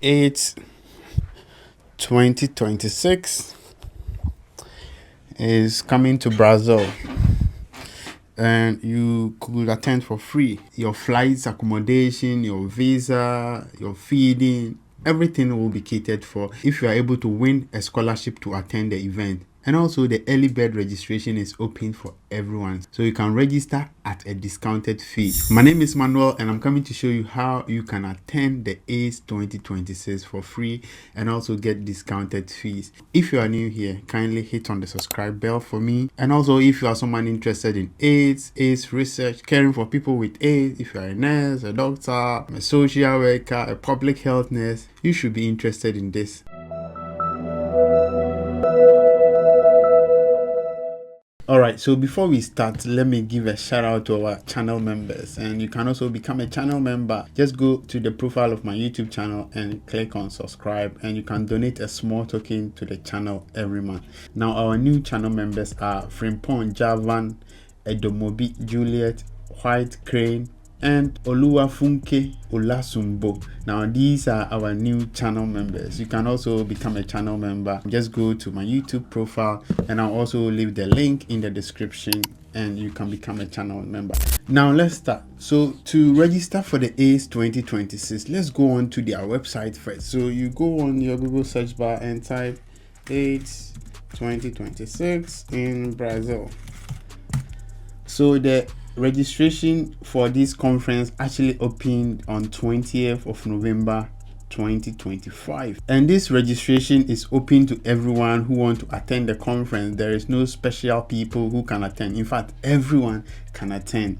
AIDS 2026 is coming to Brazil, and you could attend for free. Your flights, accommodation, your visa, your feeding, everything will be catered for if you are able to win a scholarship to attend the event. And also, the early bird registration is open for everyone, so you can register at a discounted fee. My name is Manuel, and I'm coming to show you how you can attend the AIDS 2026 for free and also get discounted fees. If you are new here, kindly hit on the subscribe bell for me. And also, if you are someone interested in AIDS research, caring for people with AIDS, if you are a nurse, a doctor, a social worker, a public health nurse, you should be interested in this. Alright, so before we start, let me give a shout out to our channel members, and you can also become a channel member. Just go to the profile of my YouTube channel and click on subscribe, and you can donate a small token to the channel every month. Now, our new channel members are Frimpong Javan, Edomobi Juliet, White Crane, and Oluwafunke Olasumbo. Now, these are our new channel members. You can also become a channel member. Just go to my YouTube profile, and I'll also leave the link in the description, and you can become a channel member. Now, let's start. So, to register for the AIDS 2026, let's go on to their website first. So, you go on your Google search bar and type AIDS 2026 in Brazil. So, the registration for this conference actually opened on 20th of November 2025, and this registration is open to everyone who want to attend the conference. There is no special people who can attend. In fact, everyone can attend.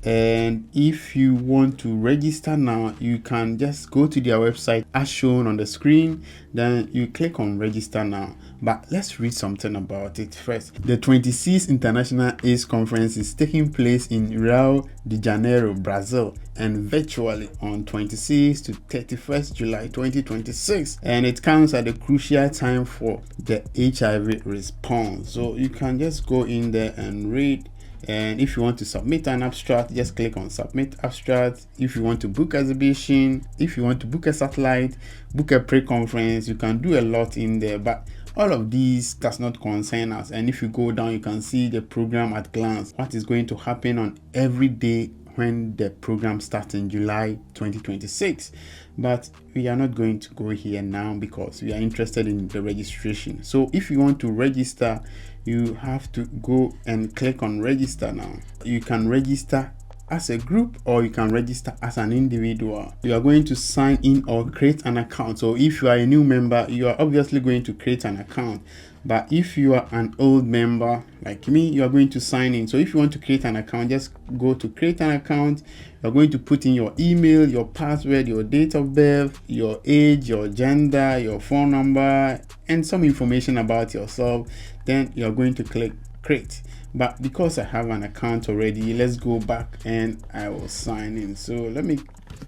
And if you want to register now, you can just go to their website as shown on the screen, then you click on register now. But let's read something about it first. The 26th International AIDS Conference is taking place in Rio de Janeiro, Brazil, and virtually on 26th to 31st July 2026, and it comes at a crucial time for the HIV response. So you can just go in there and read. And if you want to submit an abstract, just click on submit abstract. If you want to book exhibition, if you want to book a satellite, book a pre-conference, you can do a lot in there. But all of these does not concern us. And if you go down, you can see the program at glance, what is going to happen on every day when the program starts in July 2026. But we are not going to go here now because we are interested in the registration. So if you want to register, you have to go and click on register now. You can register as a group or you can register as an individual. You are going to sign in or create an account. So if you are a new member, you are obviously going to create an account. But if you are an old member like me, you are going to sign in. So if you want to create an account, just go to create an account. You're going to put in your email, your password, your date of birth, your age, your gender, your phone number, and some information about yourself. Then you're going to click create. But because I have an account already, let's go back and I will sign in. So let me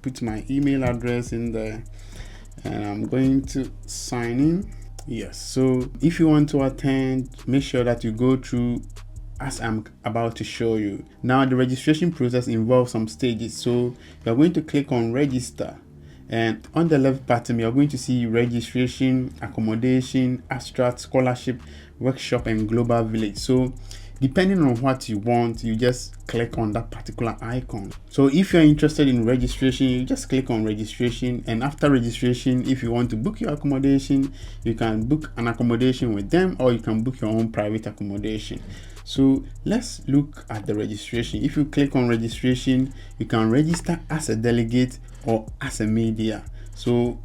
put my email address in there, and I'm going to sign in. Yes, so if you want to attend, make sure that you go through as I'm about to show you. Now, the registration process involves some stages. So you're going to click on register, and on the left bottom, you're going to see registration, accommodation, abstract, scholarship, workshop, and global village. So depending on what you want, you just click on that particular icon. So if you're interested in registration, you just click on registration, and after registration, if you want to book your accommodation, you can book an accommodation with them, or you can book your own private accommodation. So let's look at the registration. If you click on registration, you can register as a delegate or as a media. So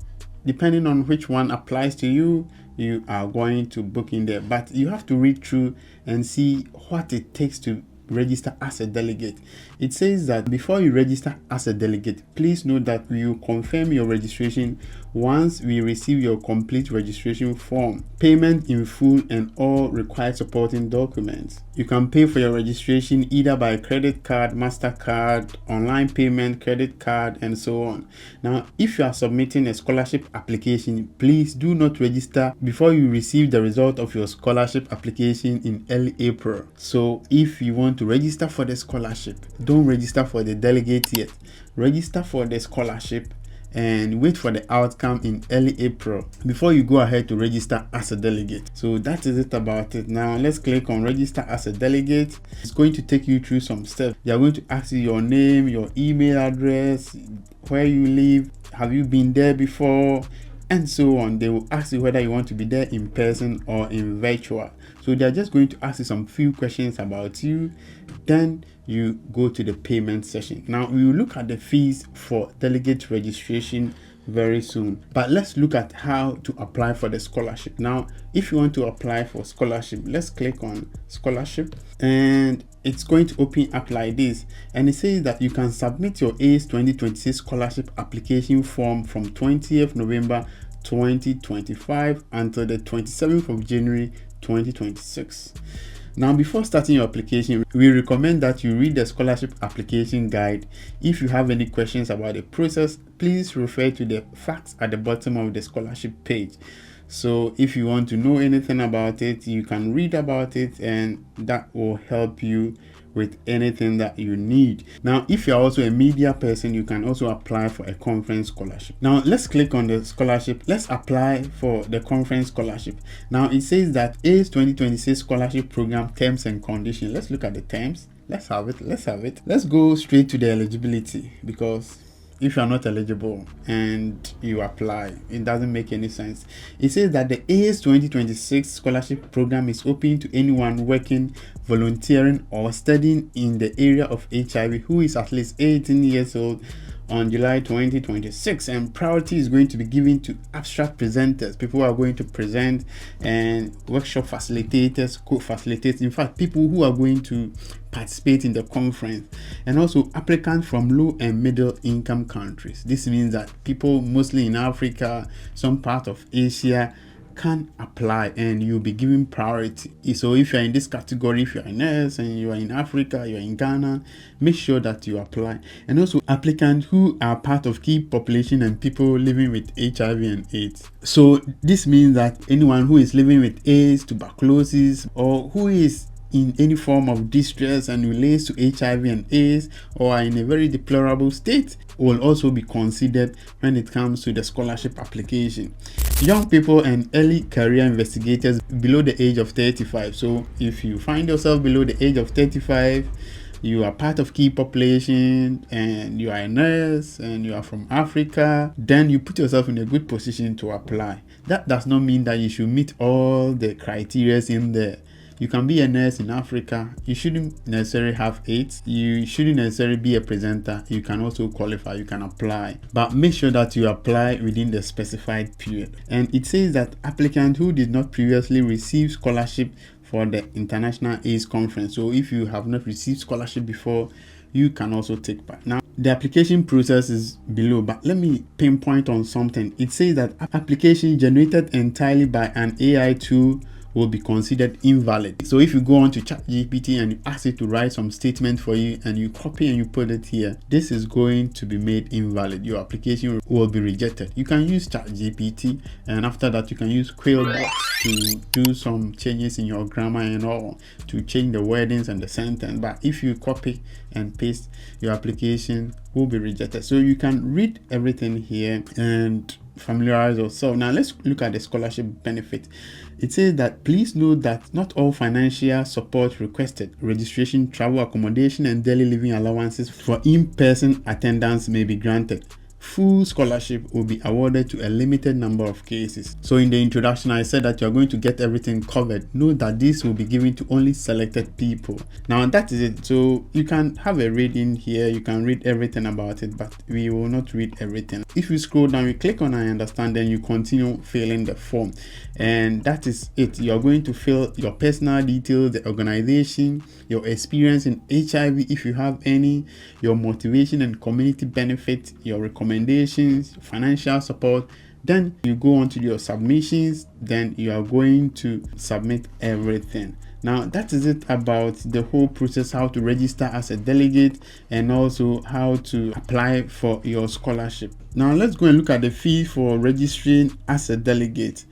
depending on which one applies to you, you are going to book in there. But you have to read through and see what it takes to register as a delegate. It says that before you register as a delegate, please note that you confirm your registration once we receive your complete registration form, payment in full, and all required supporting documents. You can pay for your registration either by credit card, MasterCard, online payment, credit card, and so on. Now, if you are submitting a scholarship application, please do not register before you receive the result of your scholarship application in early April. So if you want to register for the scholarship, don't register for the delegate yet. Register for the scholarship, and wait for the outcome in early April before you go ahead to register as a delegate. So that is it about it. Now let's click on register as a delegate. It's going to take you through some steps. They are going to ask you your name, your email address, where you live, have you been there before, and so on. They will ask you whether you want to be there in person or in virtual. So they're just going to ask you some few questions about you. Then you go to the payment session. Now we will look at the fees for delegate registration very soon, but let's look at how to apply for the scholarship. Now if you want to apply for scholarship, let's click on scholarship, and it's going to open up like this, and it says that you can submit your AIDS 2026 scholarship application form from 20th November 2025 until the 27th of January 2026. Now, before starting your application, we recommend that you read the scholarship application guide. If you have any questions about the process, please refer to the facts at the bottom of the scholarship page. So if you want to know anything about it, you can read about it, and that will help you with anything that you need. Now, if you're also a media person, you can also apply for a conference scholarship. Now, let's click on the scholarship. Let's apply for the conference scholarship. Now, it says that AIDS 2026 scholarship program terms and conditions. Let's look at the terms. Let's have it. Let's go straight to the eligibility, because if you are not eligible and you apply, it doesn't make any sense. It says that the AIDS 2026 scholarship program is open to anyone working, volunteering, or studying in the area of HIV who is at least 18 years old on July 2026, and priority is going to be given to abstract presenters, people who are going to present, and workshop facilitators, co-facilitators, in fact people who are going to participate in the conference, and also applicants from low and middle income countries. This means that people mostly in Africa, some part of Asia, can apply, and you'll be given priority. So if you're in this category, if you're a nurse and you are in Africa, you're in Ghana, make sure that you apply. And also applicants who are part of key population and people living with HIV and AIDS. So this means that anyone who is living with AIDS, tuberculosis, or who is in any form of distress and relates to HIV and AIDS, or are in a very deplorable state, will also be considered when it comes to the scholarship application. Young people and early career investigators below the age of 35. So if you find yourself below the age of 35, you are part of key population, and you are a nurse, and you are from Africa, then you put yourself in a good position to apply. That does not mean that you should meet all the criteria in there. You can be a nurse in Africa. You shouldn't necessarily have AIDS. You shouldn't necessarily be a presenter. You can also qualify. You can apply. But make sure that you apply within the specified period. And it says that applicant who did not previously receive scholarship for the International AIDS Conference. So if you have not received scholarship before, you can also take part. Now, the application process is below, but let me pinpoint on something. It says that application generated entirely by an AI tool will be considered invalid. So if you go on to ChatGPT and you ask it to write some statement for you, and you copy and you put it here, this is going to be made invalid. Your application will be rejected. You can use ChatGPT, and after that you can use Quillbot to do some changes in your grammar and all, to change the wordings and the sentence. But if you copy and paste, your application will be rejected. So you can read everything here and familiarize yourself. Now let's look at the scholarship benefit. It says that please note that not all financial support requested, registration, travel, accommodation, and daily living allowances for in-person attendance may be granted. Full scholarship will be awarded to a limited number of cases. So in the introduction, I said that you're going to get everything covered. Note that this will be given to only selected people. Now that is it. So you can have a reading here. You can read everything about it, but we will not read everything. If you scroll down, you click on I understand, then you continue filling the form. And that is it. You're going to fill your personal details, the organization, your experience in HIV if you have any, your motivation and community benefit, your recommendations, financial support. Then you go on to your submissions. Then you are going to submit everything. Now that is it about the whole process, how to register as a delegate, and also how to apply for your scholarship. Now let's go and look at the fee for registering as a delegate.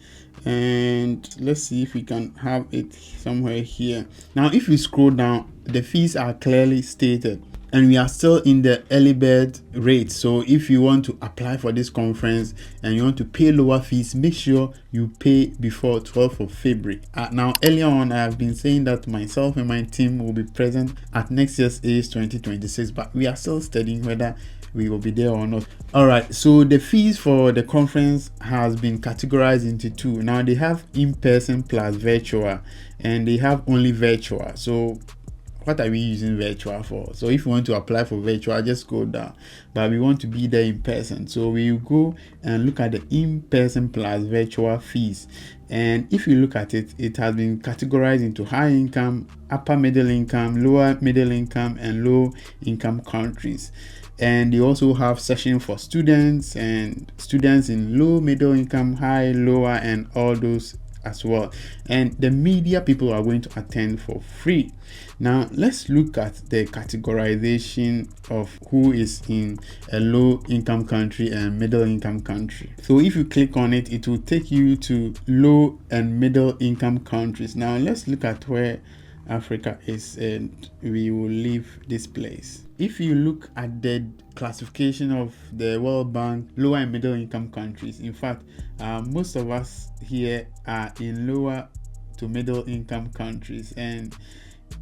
And let's see if we can have it somewhere here. Now if you scroll down, the fees are clearly stated. and we are still in the early bird rate. So if you want to apply for this conference and you want to pay lower fees, make sure you pay before 12th of February. Now, earlier on, I have been saying that myself and my team will be present at next year's AIDS 2026, but we are still studying whether we will be there or not. All right, so the fees for the conference has been categorized into two. Now they have in-person plus virtual, and they have only virtual. So what are we using virtual for? So if you want to apply for virtual, just go down, but we want to be there in person, so we will go and look at the in-person plus virtual fees. And if you look at it, it has been categorized into high income, upper middle income, lower middle income, and low income countries. And they also have session for students and students in low, middle income, high, lower, and all those as well. And the media people are going to attend for free. Now let's look at the categorization of who is in a low income country and middle income country. So if you click on it, it will take you to low and middle income countries. Now let's look at where Africa is, and we will leave this place. If you look at the classification of the World Bank, lower and middle income countries, in fact, most of us here are in lower to middle income countries, and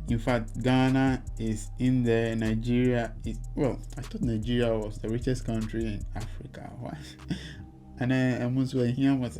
in fact, Ghana is in there. Nigeria is, well, I thought Nigeria was the richest country in Africa. Why? And I'm also here was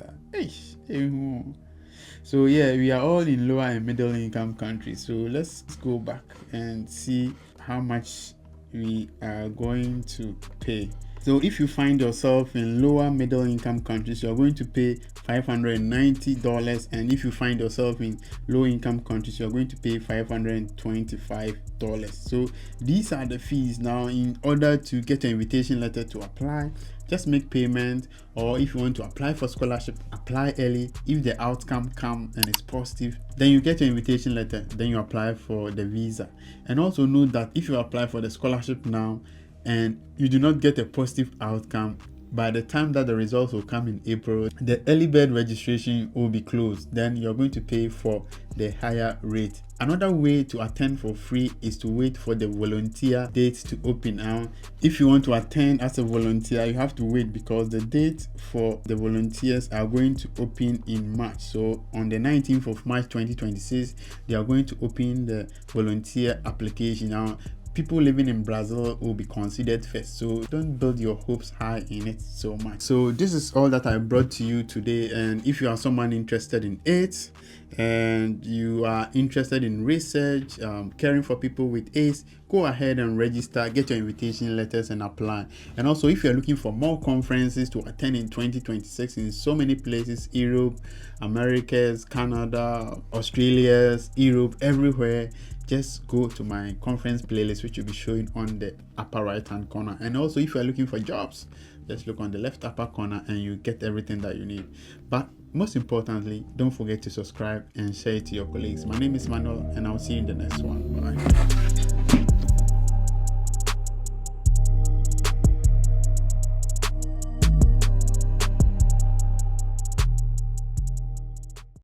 so yeah, we are all in lower and middle income countries. So let's go back and see how much we are going to pay. So if you find yourself in lower middle income countries, you're going to pay $590, and if you find yourself in low income countries, you're going to pay $525. So these are the fees. Now, in order to get an invitation letter to apply, just make payment, or if you want to apply for scholarship, apply early. If the outcome comes and it's positive, then you get an invitation letter, then you apply for the visa. And also note that if you apply for the scholarship now and you do not get a positive outcome, by the time that the results will come in April, the early bird registration will be closed. Then you're going to pay for the higher rate. Another way to attend for free is to wait for the volunteer date to open. Now, if you want to attend as a volunteer, you have to wait because the date for the volunteers are going to open in March. So on the 19th of March 2026, they are going to open the volunteer application. Now, people living in Brazil will be considered first, so don't build your hopes high in it so much. So this is all that I brought to you today, and if you are someone interested in AIDS and you are interested in research, caring for people with AIDS, go ahead and register, get your invitation letters and apply. And also, if you're looking for more conferences to attend in 2026 in so many places, Europe, Americas, Canada, Australia, Europe, everywhere, just go to my conference playlist, which will be showing on the upper right hand corner. And also, if you're looking for jobs, just look on the left upper corner and you get everything that you need. But most importantly, don't forget to subscribe and share it to your colleagues. My name is Manuel, and I'll see you in the next one. Bye.